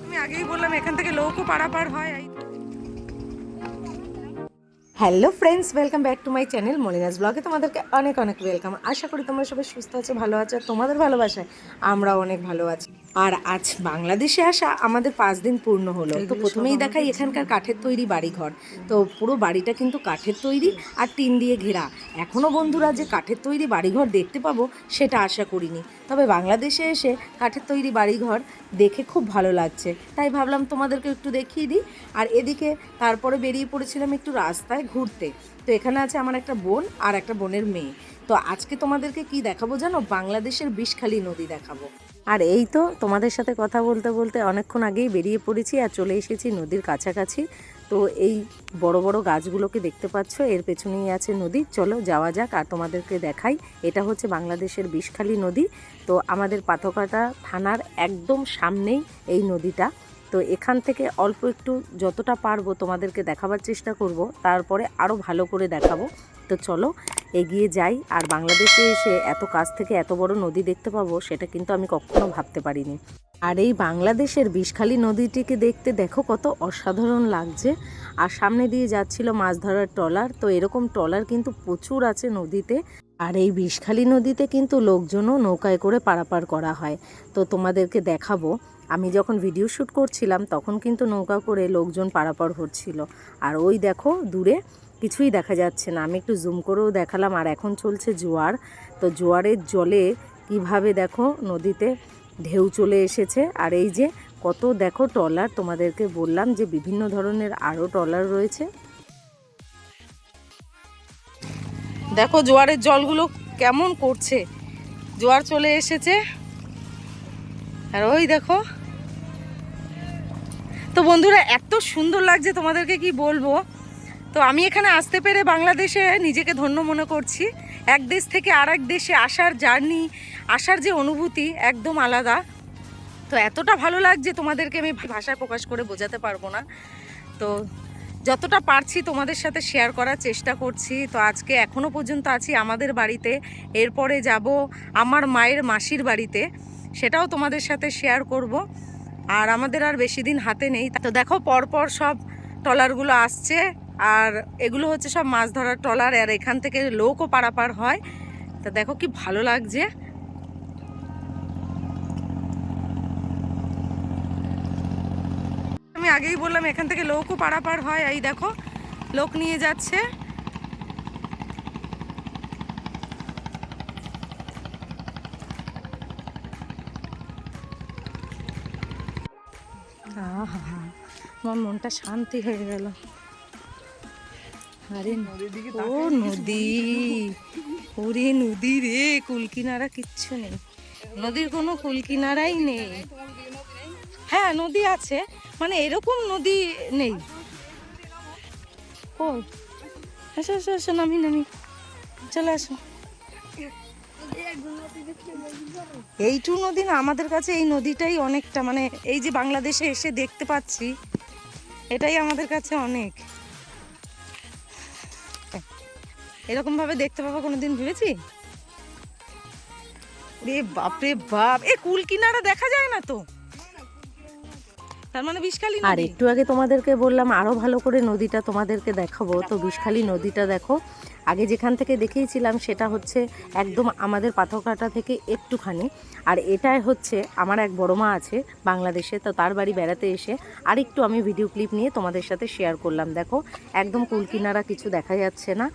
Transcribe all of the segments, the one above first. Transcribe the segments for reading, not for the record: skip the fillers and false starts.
আমি আগেই বললাম এখান থেকে লোকও পারাপার হয়। Hello friends, welcome back to my channel মলিনাস ব্লগে তোমাদেরকে অনেক অনেক ওয়েলকাম। আশা করি তোমরা সবাই সুস্থ আছো, ভালো আছো। আর তোমাদের ভালোবাসায় আমরাও অনেক ভালো আছি। আর আজ বাংলাদেশে আসা আমাদের 5 দিন পূর্ণ হলো। তো প্রথমেই দেখাই এখানকার কাঠের তৈরি বাড়িঘর। তো পুরো বাড়িটা কিন্তু কাঠের তৈরি আর টিন দিয়ে ঘেরা। এখনও বন্ধুরা যে কাঠের তৈরি বাড়িঘর দেখতে পাবো সেটা আশা করিনি, তবে বাংলাদেশে এসে কাঠের তৈরি বাড়িঘর দেখে খুব ভালো লাগছে, তাই ভাবলাম তোমাদেরকে একটু দেখিয়ে দিই। আর এদিকে তারপরে বেরিয়ে পড়েছিলাম একটু রাস্তায় ঘুরতে। তো এখানে আছে আমার একটা বোন আর একটা বোনের মেয়ে। তো আজকে তোমাদেরকে কি দেখাবো জানো? বাংলাদেশের বিষখালী নদী দেখাবো। আর এই তো তোমাদের সাথে কথা বলতে বলতে অনেকক্ষণ আগেই বেরিয়ে পড়েছি আর চলে এসেছি নদীর কাছাকাছি। তো এই বড় বড় গাছগুলোকে দেখতে পাচ্ছ, এর পেছনেই আছে নদী। চলো যাওয়া যাক আর তোমাদেরকে দেখাই। এটা হচ্ছে বাংলাদেশের বিষখালী নদী। তো আমাদের পাথরঘাটা থানার একদম সামনেই এই নদীটা। তো এখান থেকে অল্প একটু যতটা পারবো তোমাদেরকে দেখাবার চেষ্টা করব, তারপরে আরও ভালো করে দেখাবো। তো চলো এগিয়ে যাই। আর বাংলাদেশে এসে এত কাছ থেকে এত বড় নদী দেখতে পাবো সেটা কিন্তু আমি কখনো ভাবতে পারিনি। আর এই বাংলাদেশের বিষখালী নদীটিকে দেখতে দেখো কত অসাধারণ লাগছে। আর সামনে দিয়ে যাচ্ছিল মাছ ধরার ট্রলার। তো এরকম ট্রলার কিন্তু প্রচুর আছে নদীতে। আর এই বিষখালী নদীতে কিন্তু লোকজনও নৌকায় করে পারাপার করা হয়। তো তোমাদেরকে দেখাবো, আমি যখন ভিডিও শ্যুট করছিলাম তখন কিন্তু নৌকা করে লোকজন পারাপার হচ্ছিল। আর ওই দেখো দূরে কিছুই দেখা যাচ্ছে না, আমি একটু জুম করেও দেখালাম। আর এখন চলছে জোয়ার। তো জোয়ারের জলে কিভাবে দেখো নদীতে ঢেউ চলে এসেছে। আর এই যে কত দেখো ট্রলার, তোমাদেরকে বললাম যে বিভিন্ন ধরনের আরও ট্রলার রয়েছে। দেখো জোয়ারের জলগুলো কেমন করছে, জোয়ার চলে এসেছে। আর ওই দেখো। তো বন্ধুরা এত সুন্দর লাগছে, তোমাদেরকে কি বলবো। তো আমি এখানে আসতে পেরে বাংলাদেশে নিজেকে ধন্য মনে করছি। এক দেশ থেকে আর এক দেশে আসার জার্নি, আসার যে অনুভূতি একদম আলাদা। তো এতটা ভালো লাগছে তোমাদেরকে আমি ভাষায় প্রকাশ করে বোঝাতে পারবো না। তো যতটা পারছি তোমাদের সাথে শেয়ার করার চেষ্টা করছি। তো আজকে এখনও পর্যন্ত আছি আমাদের বাড়িতে, এরপরে যাব আমার মায়ের মাসির বাড়িতে, সেটাও তোমাদের সাথে শেয়ার করব। আর আমাদের আর বেশি দিন হাতে নেই। তো দেখো পরপর সব ট্রলারগুলো আসছে, আর এগুলো হচ্ছে সব মাছ ধরার ট্রলার। আর এখান থেকে লোকও পারাপার হয়। তো দেখো কি ভালো লাগছে। আমি আগেই বললাম এখান থেকে লোকও পারাপার হয়। এই দেখো লোক নিয়ে যাচ্ছে। আমার মনটা শান্তি হয়ে গেল। আরে ও নদী, ওরে নদী রে, কুল কিনারা কিচ্ছু নেই, নদীর কোনো কুল কিনারাই নেই। হ্যাঁ নদী আছে, মানে এরকম নদী নেই। ও আসো আসো আসো, নামি নামি, চলে আসো। এইটু নদী না, আমাদের কাছে এই নদীটাই অনেকটা, মানে এই যে বাংলাদেশে এসে দেখতে পাচ্ছি এটাই আমাদের কাছে অনেক। এরকম ভাবে দেখতে পাবো কোনোদিন ভেবেছি? রে বাপরে বাপ, এ কুল কিনারা দেখা যায় না তো, তার মানে বিষখালী। আর একটু আগে তোমাদেরকে বললাম আরও ভালো করে নদীটা তোমাদেরকে দেখাবো। তো বিষখালী নদীটা দেখো, আগে যেখান থেকে দেখিয়েছিলাম সেটা হচ্ছে একদম আমাদের পাথরঘাটা থেকে একটুখানি। আর এটাই হচ্ছে আমার এক বড় মা আছে বাংলাদেশে, তো তার বাড়ি বেড়াতে এসে আরেকটু আমি ভিডিও ক্লিপ নিয়ে তোমাদের সাথে শেয়ার করলাম। দেখো একদম কুলকিনারা কিছু দেখা যাচ্ছে না।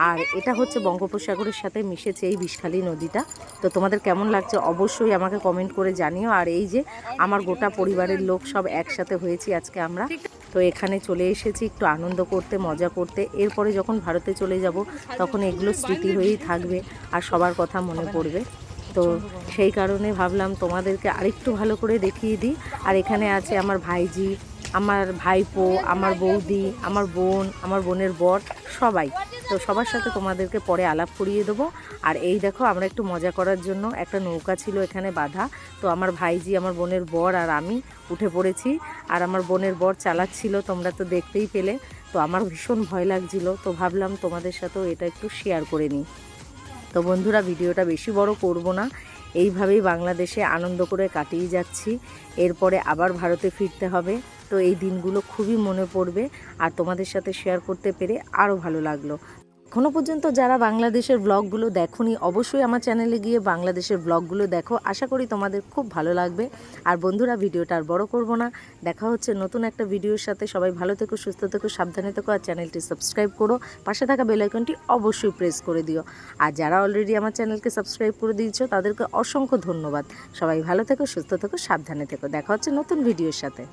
আর এটা হচ্ছে বঙ্গোপসাগরের সাথে মিশেছে এই বিষখালী নদীটা। তো তোমাদের কেমন লাগছে অবশ্যই আমাকে কমেন্ট করে জানিও। আর এই যে আমার গোটা পরিবারের লোক সব একসাথে হয়েছি আজকে আমরা। তো এখানে চলে এসেছি একটু আনন্দ করতে, মজা করতে। এরপরে যখন ভারতে চলে যাব তখন এগুলো স্মৃতি হয়েই থাকবে আর সবার কথা মনে পড়বে। তো সেই কারণে ভাবলাম তোমাদেরকে আরেকটু ভালো করে দেখিয়ে দিই। আর এখানে আছে আমার ভাইজি, আমার ভাইপো, আমার বৌদি, আমার বোন, আমার বোনের বর, সবাই। তো সবার সাথে তোমাদেরকে পরে আলাপ করিয়ে দেবো। আর এই দেখো আমরা একটু মজা করার জন্য একটা নৌকা ছিল এখানে বাঁধা। তো আমার ভাইজি, আমার বোনের বর আর আমি উঠে পড়েছি। আর আমার বোনের বর চালাচ্ছিল, তোমরা তো দেখতেই পেলে। তো আমার ভীষণ ভয় লাগছিল, তো ভাবলাম তোমাদের সাথেও এটা একটু শেয়ার করে নিই। তো বন্ধুরা ভিডিওটা বেশি বড় করব না, এইভাবেই বাংলাদেশে আনন্দ করে কাটিয়ে যাচ্ছি। এরপরে আবার ভারতে ফিরতে হবে। তো এই দিনগুলো খুবই মনে পড়বে, আর তোমাদের সাথে শেয়ার করতে পেরে আরও ভালো লাগলো। এখনও পর্যন্ত যারা বাংলাদেশের ব্লগগুলো দেখোনি, অবশ্যই আমার চ্যানেলে গিয়ে বাংলাদেশের ব্লগগুলো দেখো। আশা করি তোমাদের খুব ভালো লাগবে। আর বন্ধুরা, ভিডিওটা আর বড় করব না, দেখা হচ্ছে নতুন একটা ভিডিওর সাথে। সবাই ভালো থেকো, সুস্থ থেকো, সাবধানে থেকো, আর চ্যানেলটি সাবস্ক্রাইব করো। পাশে থাকা বেল আইকনটি অবশ্যই প্রেস করে দিও। আর যারা অলরেডি আমার চ্যানেলকে সাবস্ক্রাইব করে দিয়েছো তাদেরকে অসংখ্য ধন্যবাদ। সবাই ভালো থেকো, সুস্থ থেকো, সাবধানে থেকো। দেখা হচ্ছে নতুন ভিডিওর সাথে।